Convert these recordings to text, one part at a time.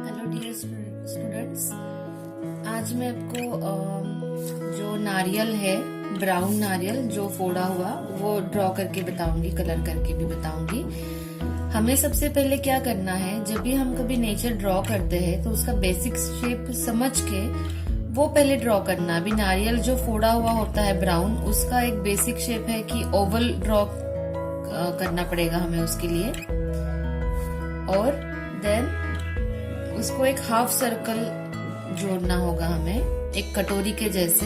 Hello dear students, आज मैं आपको जो नारियल है, ब्राउन नारियल जो फोड़ा हुआ, वो ड्रॉ करके बताऊंगी, कलर करके भी बताऊंगी। हमें सबसे पहले क्या करना है, जब भी हम कभी नेचर ड्रॉ करते हैं तो उसका बेसिक शेप समझ के वो पहले ड्रॉ करना। अभी नारियल जो फोड़ा हुआ होता है ब्राउन, उसका एक बेसिक शेप है कि ओवल ड्रॉ करना पड़ेगा हमें उसके लिए, और देन उसको एक हाफ सर्कल जोड़ना होगा हमें, एक कटोरी के जैसे।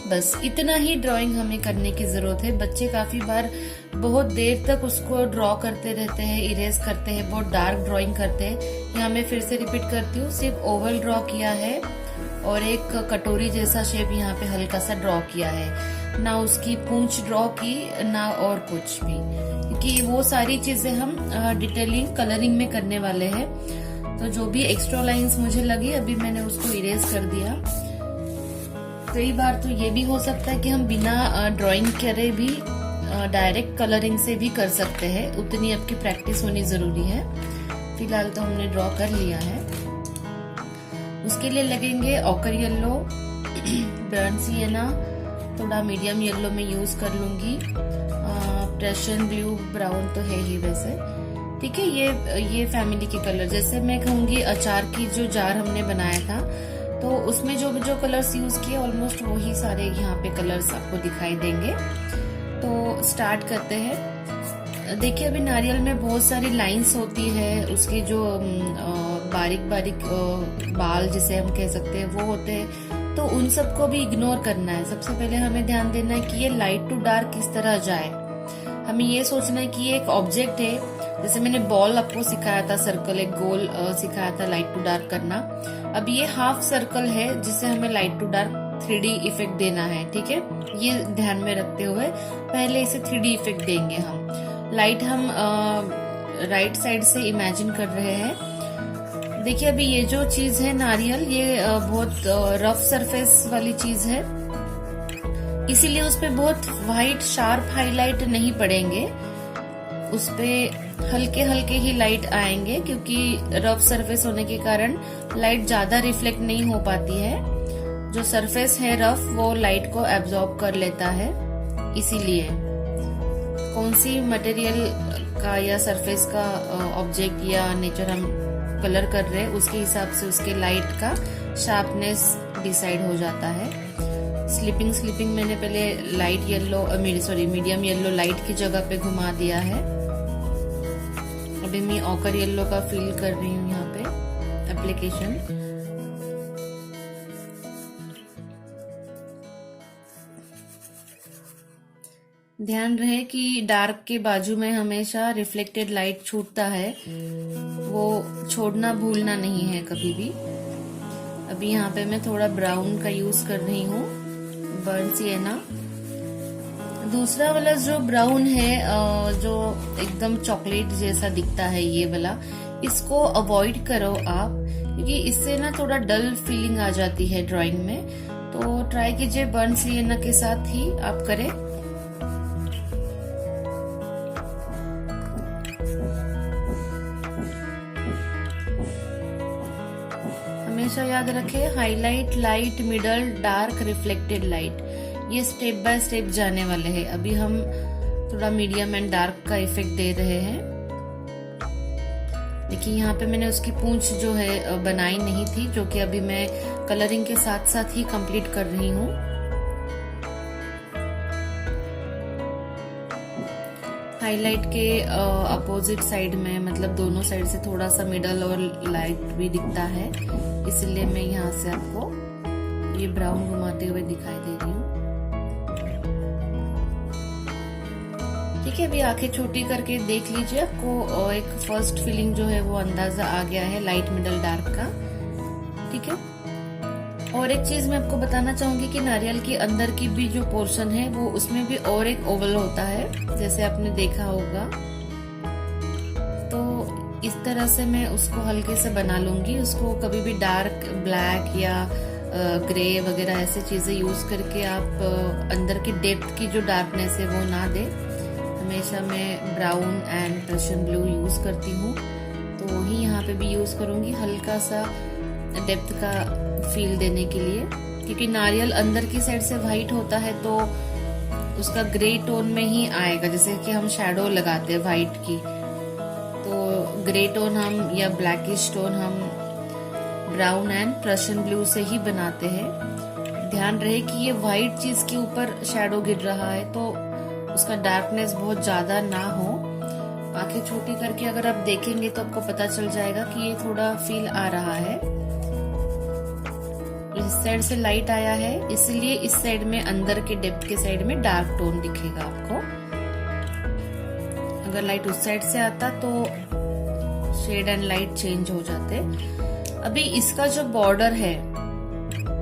बस इतना ही ड्राइंग हमें करने की जरूरत है। बच्चे काफी बार बहुत देर तक उसको ड्रॉ करते रहते हैं, इरेज करते हैं, बहुत डार्क ड्राइंग करते हैं। यहाँ मैं फिर से रिपीट करती हूँ, सिर्फ ओवल ड्रॉ किया है और एक कटोरी जैसा शेप यहाँ पे हल्का सा ड्रॉ किया है। ना उसकी पूंछ ड्रॉ की, ना और कुछ भी, क्योंकि वो सारी चीजें हम डिटेलिंग कलरिंग में करने वाले हैं। तो जो भी एक्स्ट्रा लाइंस मुझे लगी, अभी मैंने उसको इरेज कर दिया। कई बार तो ये भी हो सकता है कि हम बिना ड्राइंग करे भी डायरेक्ट कलरिंग से भी कर सकते हैं, उतनी आपकी प्रैक्टिस होनी जरूरी है। फिलहाल तो हमने ड्रॉ कर लिया है। उसके लिए लगेंगे ऑकर येलो, बर्न सिएना, थोड़ा मीडियम येलो में यूज कर लूंगी, प्रेशन ब्लू, ब्राउन तो है ही वैसे, ठीक है। ये फैमिली के कलर, जैसे मैं कहूंगी अचार की जो जार हमने बनाया था, तो उसमें जो कलर्स यूज किए ऑलमोस्ट वही सारे यहाँ पे कलर्स आपको दिखाई देंगे। तो स्टार्ट करते हैं। देखिए, अभी नारियल में बहुत सारी लाइंस होती है, उसके जो बारीक बारीक बाल जिसे हम कह सकते हैं वो होते हैं, तो उन सबको भी इग्नोर करना है। सबसे पहले हमें ध्यान देना है कि ये लाइट टू डार्क किस तरह जाए। हमें ये सोचना है कि ये एक ऑब्जेक्ट है, जैसे मैंने बॉल आपको सिखाया था, सर्कल एक गोल सिखाया था लाइट टू डार्क करना। अब ये हाफ सर्कल है जिसे हमें light to dark 3D effect देना है, ठीक है। ये ध्यान में रखते हुए पहले इसे 3D इफेक्ट देंगे हम। लाइट हम राइट साइड से इमेजिन कर रहे हैं। देखिए, अभी ये जो चीज है नारियल, ये बहुत रफ सरफेस वाली चीज है, इसीलिए उस पे बहुत व्हाइट शार्प हाईलाइट नहीं पड़ेंगे, उस पे हल्के हल्के ही लाइट आएंगे, क्योंकि रफ सरफेस होने के कारण लाइट ज्यादा रिफ्लेक्ट नहीं हो पाती है। जो सरफेस है रफ, वो लाइट को एब्जॉर्ब कर लेता है। इसीलिए कौन सी मटेरियल का या सरफेस का ऑब्जेक्ट या नेचर हम कलर कर रहे हैं, उसके हिसाब से उसके लाइट का शार्पनेस डिसाइड हो जाता है। स्लिपिंग मैंने पहले light yellow, medium yellow light की जगह पे घुमा दिया है। अभी मैं ऑकर येलो का फील कर रही हूँ यहाँ पे एप्लीकेशन। ध्यान रहे कि डार्क के बाजू में हमेशा रिफ्लेक्टेड लाइट छूटता है, वो छोड़ना भूलना नहीं है कभी भी। अभी यहाँ पे मैं थोड़ा ब्राउन का यूज कर रही हूँ, बर्न सिएना। दूसरा वाला जो ब्राउन है, जो एकदम चॉकलेट जैसा दिखता है, ये वाला, इसको अवॉइड करो आप, क्योंकि इससे ना थोड़ा डल फीलिंग आ जाती है ड्राइंग में। तो ट्राई कीजिए बर्न सिएना के साथ ही आप करें। हमेशा याद रखें, highlight, light, middle, dark, reflected light, ये स्टेप बाय स्टेप जाने वाले हैं। अभी हम थोड़ा मीडियम एंड डार्क का इफेक्ट दे रहे हैं। देखिए, यहाँ पे मैंने उसकी पूंछ जो है बनाई नहीं थी, जो कि अभी मैं कलरिंग के साथ साथ ही कंप्लीट कर रही हूँ। हाईलाइट के अपोजिट साइड में, मतलब दोनों साइड से थोड़ा सा मिडल और लाइट भी दिखता है, इसलिए मैं यहाँ से आपको ये ब्राउन घुमाते हुए दिखाई दे रही हूँ, ठीक है। अभी आंखें छोटी करके देख लीजिए, आपको एक फर्स्ट फीलिंग जो है वो अंदाजा आ गया है लाइट, मिडल, डार्क का, ठीक है। और एक चीज मैं आपको बताना चाहूंगी कि नारियल के अंदर की भी जो पोर्शन है, वो उसमें भी और एक ओवल होता है, जैसे आपने देखा होगा। तो इस तरह से मैं उसको हल्के से बना लूंगी। उसको कभी भी डार्क ब्लैक या ग्रे वगैरह ऐसे चीजें यूज करके आप अंदर की डेप्थ की जो डार्कनेस है वो ना दे। हमेशा मैं ब्राउन एंड प्रशन ब्लू यूज करती हूँ, तो तो ही यहाँ पे भी यूज करूंगी, हल्का सा डेप्थ का फील देने के लिए, क्योंकि नारियल अंदर की साइड से व्हाइट होता है तो उसका ग्रे टोन में ही आएगा। जैसे कि हम शैडो लगाते हैं व्हाइट की, तो ग्रे टोन हम या ब्लैकिश टोन हम ब्राउन एंड प्रशियन ब्लू से ही बनाते हैं। ध्यान रहे कि ये व्हाइट चीज के ऊपर शैडो गिर रहा है तो उसका डार्कनेस बहुत ज्यादा ना हो। आंखें छोटी करके अगर आप देखेंगे तो आपको पता चल जाएगा कि ये थोड़ा फील आ रहा है। इस साइड से लाइट आया है इसलिए इस साइड में अंदर के डेप्थ के साइड में डार्क टोन दिखेगा आपको। अगर लाइट उस साइड से आता तो शेड एंड लाइट चेंज हो जाते। अभी इसका जो बॉर्डर है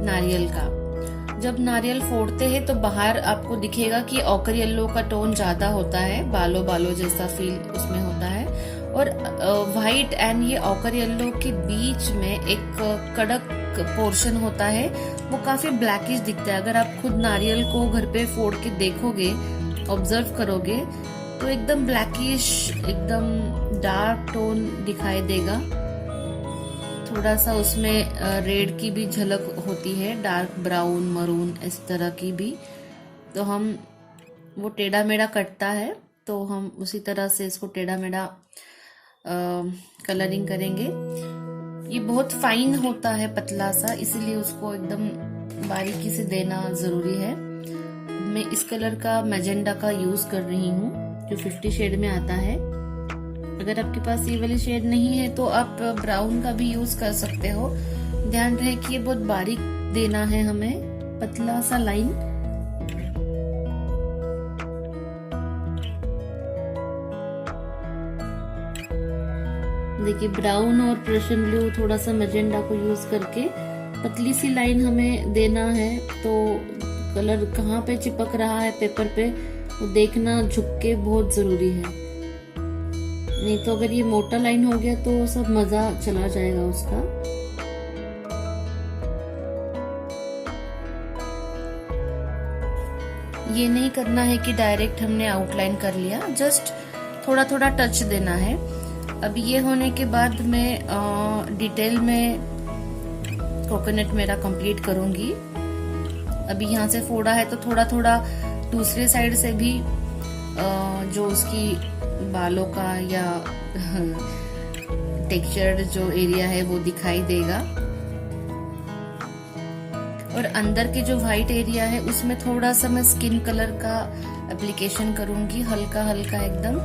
नारियल का, जब नारियल फोड़ते हैं तो बाहर आपको दिखेगा कि ऑकर येलो का टोन ज्यादा होता है, बालो बालो जैसा फील उसमें होता है, और व्हाइट एंड ये ऑकर येलो के बीच में एक कड़क पोर्शन होता है, वो काफी ब्लैकिश दिखता है। अगर आप खुद नारियल को घर पे फोड़ के देखोगे, ऑब्जर्व करोगे तो एकदम ब्लैकिश, एकदम डार्क टोन दिखाई देगा। थोड़ा सा उसमें रेड की भी झलक होती है, डार्क ब्राउन मरून इस तरह की भी। तो हम वो टेढ़ा मेढ़ा कटता है तो हम उसी तरह से इसको टेढ़ा मेढ़ा कलरिंग करेंगे। ये बहुत फाइन होता है, पतला सा, इसीलिए उसको एकदम बारीकी से देना जरूरी है। मैं इस कलर का मैजेंडा का यूज कर रही हूँ जो 50 शेड में आता है। अगर आपके पास ये वाली शेड नहीं है तो आप ब्राउन का भी यूज कर सकते हो। ध्यान रहे कि ये बहुत बारीक देना है हमें, पतला सा लाइन। देखिए ब्राउन और प्रशियन ब्लू थोड़ा सा मैजेंडा को यूज करके पतली सी लाइन हमें देना है। तो कलर कहाँ पे चिपक रहा है पेपर पे वो देखना झुक के बहुत जरूरी है, नहीं तो अगर ये मोटा लाइन हो गया तो सब मजा चला जाएगा उसका। ये नहीं करना है कि डायरेक्ट हमने आउटलाइन कर लिया, जस्ट थोड़ा थोड़ा टच देना है। अब ये होने के बाद मैं डिटेल में कोकोनट मेरा कंप्लीट करूंगी। अभी यहाँ से फोड़ा है तो थोड़ा थोड़ा दूसरे साइड से भी जो उसकी बालों का या टेक्सचर जो एरिया है वो दिखाई देगा। और अंदर के जो व्हाइट एरिया है उसमें थोड़ा सा मैं स्किन कलर का एप्लीकेशन करूंगी, हल्का हल्का एकदम।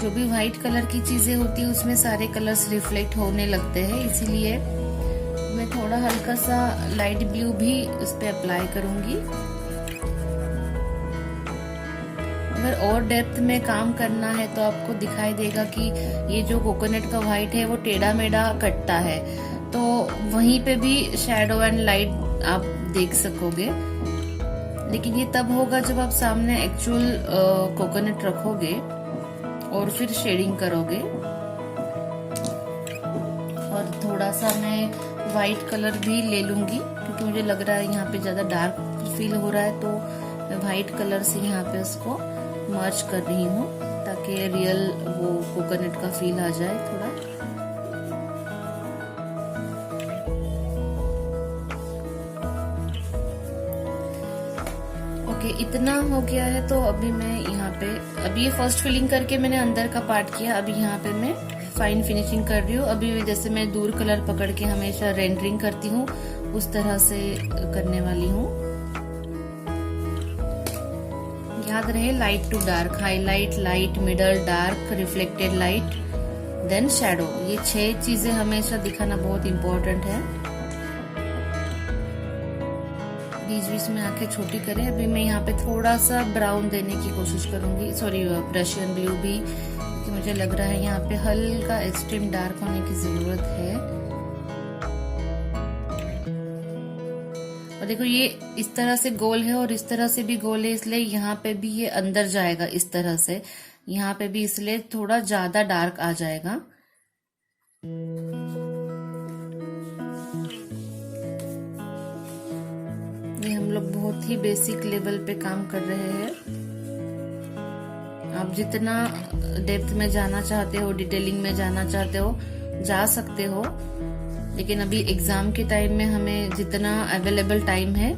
जो भी व्हाइट कलर की चीजें होती है उसमें सारे कलर्स रिफ्लेक्ट होने लगते हैं, इसीलिए मैं थोड़ा हल्का सा लाइट ब्लू भी उस पे अप्लाई करूंगी। अगर और डेप्थ में काम करना है तो आपको दिखाई देगा कि ये जो कोकोनट का व्हाइट है वो टेढ़ा मेढ़ा कटता है, तो वहीं पे भी शैडो एंड लाइट आप देख सकोगे। लेकिन ये तब होगा जब आप सामने एक्चुअल कोकोनट रखोगे और फिर शेडिंग करोगे। और थोड़ा सा मैं व्हाइट कलर भी ले लूंगी क्योंकि मुझे लग रहा है यहाँ पे ज्यादा डार्क फील हो रहा है, तो मैं व्हाइट कलर से यहाँ पे उसको मर्ज कर रही हूँ ताकि रियल वो कोकोनट का फील आ जाए थोड़ा। ओके, इतना हो गया है तो अभी मैं यहाँ पे, अभी ये फर्स्ट फिलिंग करके मैंने अंदर का पार्ट किया, अभी यहाँ पे मैं फाइन फिनिशिंग कर रही हूँ। अभी जैसे मैं दूर कलर पकड़ के हमेशा रेंडरिंग करती हूँ उस तरह से करने वाली हूँ। याद रहे light to dark, highlight, light, middle, dark, reflected light, then shadow, ये 6 चीजें हमेशा दिखाना बहुत इम्पोर्टेंट है। बीच बीच में आंखें छोटी करें। अभी मैं यहाँ पे थोड़ा सा ब्राउन देने की कोशिश करूंगी, सॉरी प्रशियन ब्लू भी, क्योंकि मुझे लग रहा है यहाँ पे हल्का एक्सट्रीम डार्क होने की जरूरत है। और देखो ये इस तरह से गोल है और इस तरह से भी गोल है, इसलिए यहाँ पे भी ये अंदर जाएगा इस तरह से, यहाँ पे भी इसलिए थोड़ा ज्यादा डार्क आ जाएगा। ये हम लोग बहुत ही बेसिक लेवल पे काम कर रहे हैं। आप जितना डेप्थ में जाना चाहते हो, डिटेलिंग में जाना चाहते हो, जा सकते हो, लेकिन अभी एग्जाम के टाइम में हमें जितना अवेलेबल टाइम है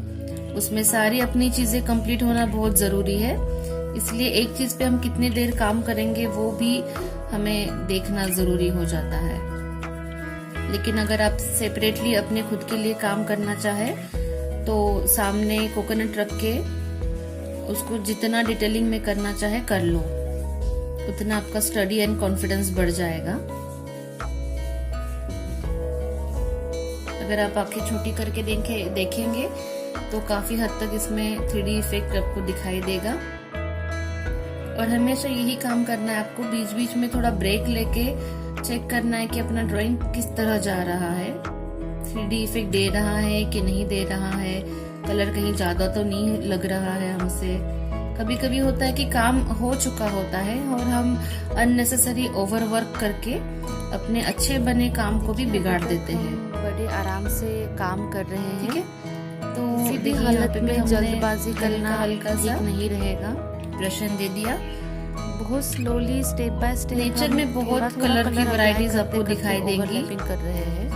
उसमें सारी अपनी चीजें कंप्लीट होना बहुत जरूरी है। इसलिए एक चीज पे हम कितनी देर काम करेंगे वो भी हमें देखना जरूरी हो जाता है। लेकिन अगर आप सेपरेटली अपने खुद के लिए काम करना चाहे तो सामने कोकोनट रख के उसको जितना डिटेलिंग में करना चाहे कर लो, उतना आपका स्टडी एंड कॉन्फिडेंस बढ़ जाएगा। अगर आप आंखें छोटी करके देखेंगे तो काफी हद तक इसमें 3D इफेक्ट आपको दिखाई देगा। और हमेशा यही काम करना है आपको, बीच बीच में थोड़ा ब्रेक लेके चेक करना है कि अपना ड्राइंग किस तरह जा रहा है, 3D इफेक्ट दे रहा है कि नहीं दे रहा है, कलर कहीं ज्यादा तो नहीं लग रहा है हमसे। कभी कभी होता है कि काम हो चुका होता है और हम अननेसेसरी ओवरवर्क करके अपने अच्छे बने काम को भी बिगाड़ देते हैं। बड़े आराम से काम कर रहे हैं, ठीक है। तो किसी भी हालत में जल्दबाजी करना हल्का सा नहीं रहेगा। ब्रशन दे दिया, बहुत slowly step by step nature में बहुत कलर की वैरायटीज आपको दिखाई देंगी। कर रहे हैं,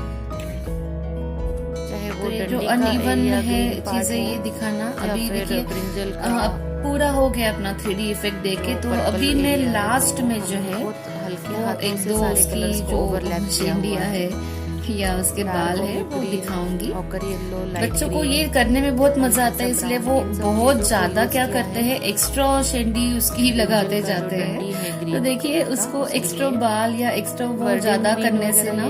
चाहे वो तो जो अनइवन है चीजें ये दिखाना। अभी देखिए पूरा हो गया अपना 3D इफेक्ट देके, तो अभी मैं लास्ट में जो है हल्के एक दो उसकी जो शेंडिया है या उसके बाल है वो दिखाऊंगी। बच्चों को ये करने में बहुत मजा आता है, इसलिए वो बहुत ज्यादा क्या करते हैं, एक्स्ट्रा शेंडी उसकी लगाते जाते हैं। तो देखिए उसको एक्स्ट्रा बाल या एक्स्ट्रा वो ज्यादा करने से ना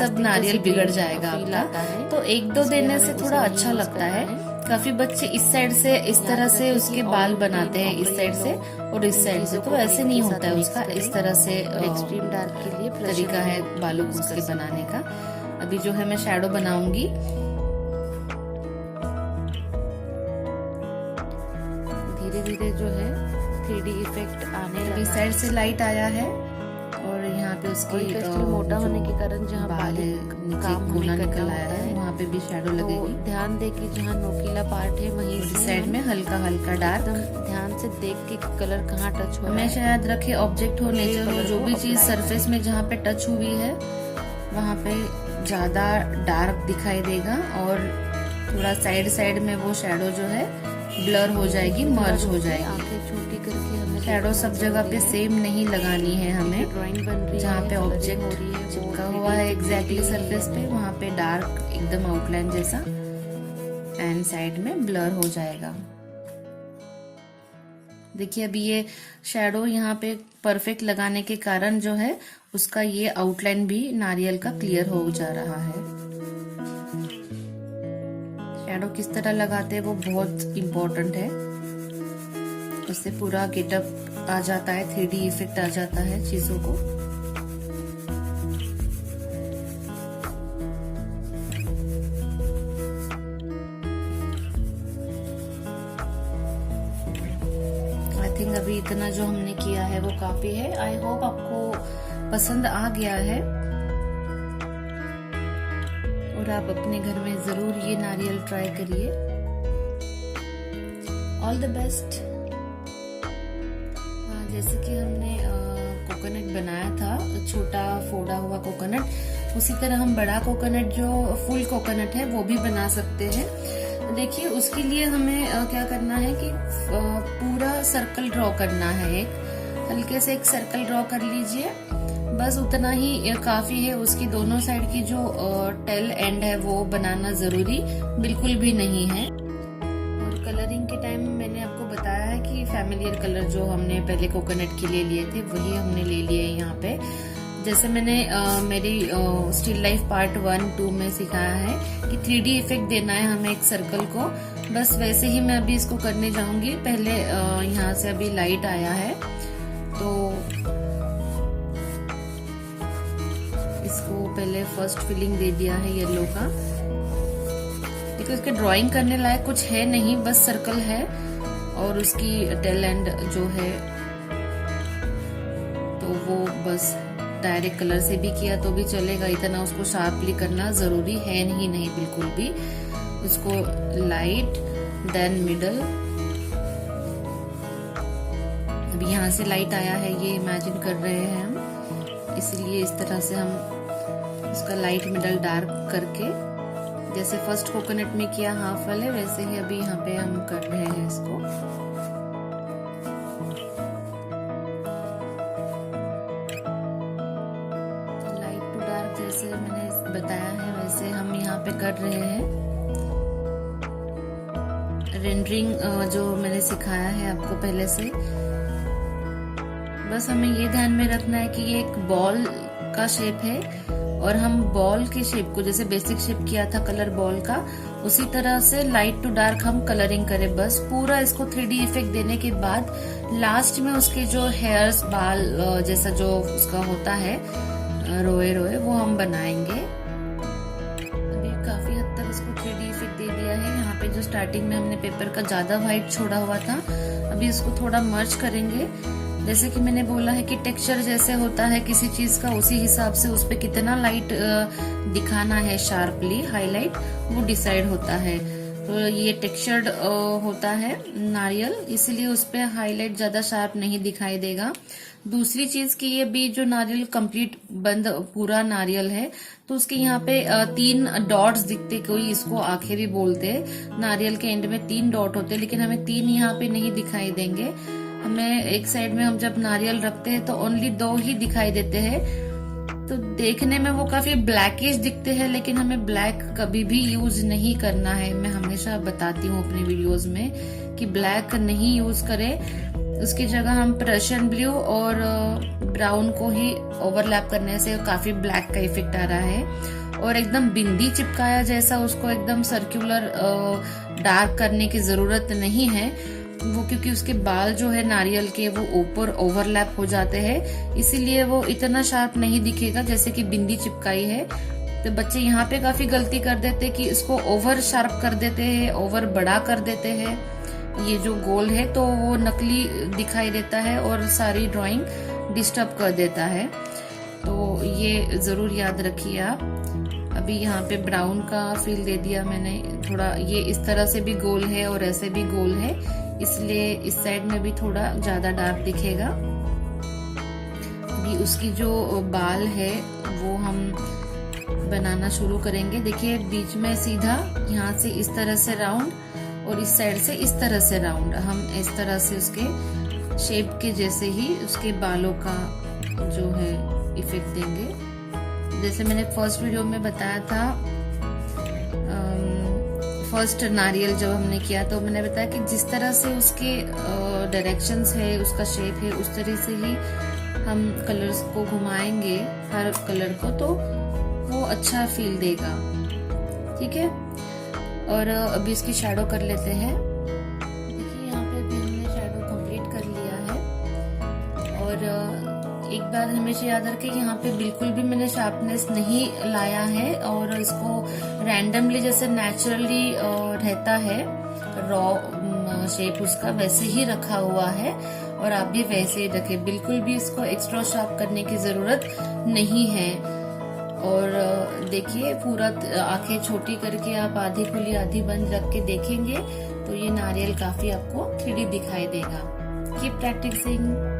सब नारियल बिगड़ जाएगा आपका। तो एक दो देने से थोड़ा अच्छा लगता है। काफी बच्चे इस साइड से इस तरह से उसके बाल बनाते हैं, इस साइड से और इस साइड से, तो ऐसे नहीं होता है उसका। इस तरह से एक्सट्रीम डार्क के लिए तरीका है बालों को उसके बनाने का। अभी जो है मैं शैडो बनाऊंगी। धीरे धीरे जो है 3D इफेक्ट आने लगा। इस साइड से लाइट आया है और यहाँ पे उसकी मोटा होने के कारण जहाँ बाल नीचे कोना निकल आया है वहाँ पे भी शैडो लगेगी। ध्यान दे कि जहाँ नोकीला पार्ट है वहीं इस साइड में हल्का हल्का डार्क, ध्यान से देख के कलर कहाँ टच हो रहा है। हमेशा याद रखे ऑब्जेक्ट हो, नेचर हो, जो भी चीज सरफेस में जहाँ पे टच हुई है वहाँ पे ज्यादा डार्क दिखाई देगा और थोड़ा साइड साइड में वो शैडो जो है ब्लर हो जाएगी, मर्ज हो जाएगी। आंखें छोटी करके हमें शैडो सब जगह पे सेम नहीं लगानी है हमें। ड्राइंग बन रही है, जहाँ पे ऑब्जेक्ट चिपका हुआ है एग्जैक्टली सरफेस पे वहाँ पे डार्क एकदम आउटलाइन जैसा एंड साइड में ब्लर हो जाएगा। देखिए अभी ये शैडो यहाँ पे परफेक्ट लगाने के कारण जो है उसका ये आउटलाइन भी नारियल का क्लियर हो जा रहा है। शैडो किस तरह लगाते हैं वो बहुत इम्पोर्टेंट है, उससे पूरा गेटअप आ जाता है, 3D इफेक्ट आ जाता है चीजों को। आई थिंक अभी इतना जो हमने किया है वो काफी है। आई होप आपको पसंद आ गया है और आप अपने घर में जरूर ये नारियल ट्राई करिए। All the best. जैसे कि हमने कोकोनट बनाया था, छोटा फोड़ा हुआ कोकोनट, उसी तरह हम बड़ा कोकोनट जो फुल कोकोनट है वो भी बना सकते हैं। देखिए उसके लिए हमें क्या करना है कि पूरा सर्कल ड्रॉ करना है। एक हल्के से एक सर्कल ड्रॉ कर लीजिए, बस उतना ही काफी है। उसकी दोनों साइड की जो टेल एंड है वो बनाना जरूरी बिल्कुल भी नहीं है। और कलरिंग के टाइम मैंने आपको बताया है कि फैमिलियर कलर जो हमने पहले कोकोनट के लिए लिए थे वही हमने ले लिए यहाँ पे। जैसे मैंने मेरी स्टिल लाइफ पार्ट 1-2 में सिखाया है कि 3D इफेक्ट देना है हमें एक सर्कल को, बस वैसे ही मैं अभी इसको करने जाऊंगी। पहले यहाँ से अभी लाइट आया है तो इसको पहले फर्स्ट फिलिंग दे दिया है येलो का। देखो इसके ड्राइंग करने लायक कुछ है नहीं, बस सर्कल है और उसकी टेल एंड जो है तो वो बस डायरेक्ट कलर से भी किया तो भी चलेगा, इतना उसको शार्पली करना जरूरी है नहीं बिल्कुल भी। उसको लाइट देन मिडल अभी यहाँ से लाइट आया है ये इमेजिन कर रहे हैं हम, इसलिए इस तरह से हम उसका लाइट मिडल डार्क करके, जैसे फर्स्ट कोकोनट में किया हाफ वाले, वैसे ही अभी यहाँ पे हम कर रहे हैं इसको। लाइट टू डार्क जैसे मैंने बताया है वैसे हम यहाँ पे कर रहे हैं। रेंडरिंग जो मैंने सिखाया है आपको पहले से, बस हमें ये ध्यान में रखना है कि ये एक बॉल का शेप है और हम बॉल के शेप को जैसे बेसिक शेप किया था कलर बॉल का, उसी तरह से लाइट टू डार्क हम कलरिंग करें। बस पूरा इसको 3D इफेक्ट देने के बाद लास्ट में उसके जो हेयर्स बाल जैसा जो उसका होता है रोए रोए, वो हम बनाएंगे। अभी काफी हद तक इसको 3D इफेक्ट दे दिया है। यहाँ पे जो स्टार्टिंग में हमने पेपर का ज्यादा व्हाइट छोड़ा हुआ था, अभी इसको थोड़ा मर्ज करेंगे। जैसे कि मैंने बोला है कि टेक्सचर जैसे होता है किसी चीज का, उसी हिसाब से उस पे कितना लाइट दिखाना है, शार्पली हाईलाइट, वो डिसाइड होता है। तो ये टेक्सचर्ड होता है नारियल, इसीलिए उस पे हाईलाइट ज्यादा शार्प नहीं दिखाई देगा। दूसरी चीज कि ये भी जो नारियल कंप्लीट बंद पूरा नारियल है, तो उसके यहाँ पे 3 डॉट्स दिखते, कोई इसको आंखें भी बोलते हैं। नारियल के एंड में 3 डॉट होते हैं, लेकिन हमें 3 यहाँ पे नहीं दिखाई देंगे। हमें एक साइड में हम जब नारियल रखते हैं तो ओनली 2 ही दिखाई देते हैं। तो देखने में वो काफी ब्लैकिश दिखते हैं, लेकिन हमें ब्लैक कभी भी यूज नहीं करना है। मैं हमेशा बताती हूँ अपने वीडियोस में कि ब्लैक नहीं यूज करें। उसकी जगह हम पर्शियन ब्लू और ब्राउन को ही ओवरलैप करने से काफी ब्लैक का इफेक्ट आ रहा है। और एकदम बिंदी चिपकाया जैसा उसको एकदम सर्कुलर डार्क करने की जरूरत नहीं है वो, क्योंकि उसके बाल जो है नारियल के वो ऊपर ओवरलैप हो जाते हैं, इसीलिए वो इतना शार्प नहीं दिखेगा जैसे कि बिंदी चिपकाई है। तो बच्चे यहाँ पे काफी गलती कर देते हैं कि इसको ओवर शार्प कर देते हैं, ओवर बड़ा कर देते हैं। ये जो गोल है तो वो नकली दिखाई देता है और सारी ड्राइंग डिस्टर्ब कर देता है। तो ये जरूर याद रखिए आप। अभी यहाँ पे ब्राउन का फील दे दिया मैंने थोड़ा, ये इस तरह से भी गोल है और ऐसे भी गोल है, इसलिए इस साइड में भी थोड़ा ज्यादा डार्क दिखेगा। अभी उसकी जो बाल है वो हम बनाना शुरू करेंगे। देखिए बीच में सीधा, यहाँ से इस तरह से राउंड और इस साइड से इस तरह से राउंड, हम इस तरह से उसके शेप के जैसे ही उसके बालों का जो है इफेक्ट देंगे। जैसे मैंने फर्स्ट वीडियो में बताया था, फर्स्ट नारियल जब हमने किया तो मैंने बताया कि जिस तरह से उसके डायरेक्शंस है, उसका शेप है, उस तरह से ही हम कलर्स को घुमाएंगे हर कलर को, तो वो अच्छा फील देगा। ठीक है, और अभी इसकी शैडो कर लेते हैं। देखिए यहाँ पे अभी हमने शैडो कंप्लीट कर लिया है। और एक बात हमेशा याद रखें, यहाँ पे बिल्कुल भी मैंने शार्पनेस नहीं लाया है और इसको रैंडमली जैसे नेचुरली रहता है रॉ शेप उसका, वैसे ही रखा हुआ है और आप भी वैसे ही रखें। बिल्कुल भी इसको एक्स्ट्रा शार्प करने की जरूरत नहीं है। और देखिए पूरा आंखें छोटी करके आप आधी खुली आधी बंद रख के देखेंगे तो ये नारियल काफी आपको 3D दिखाई देगा। Keep practising.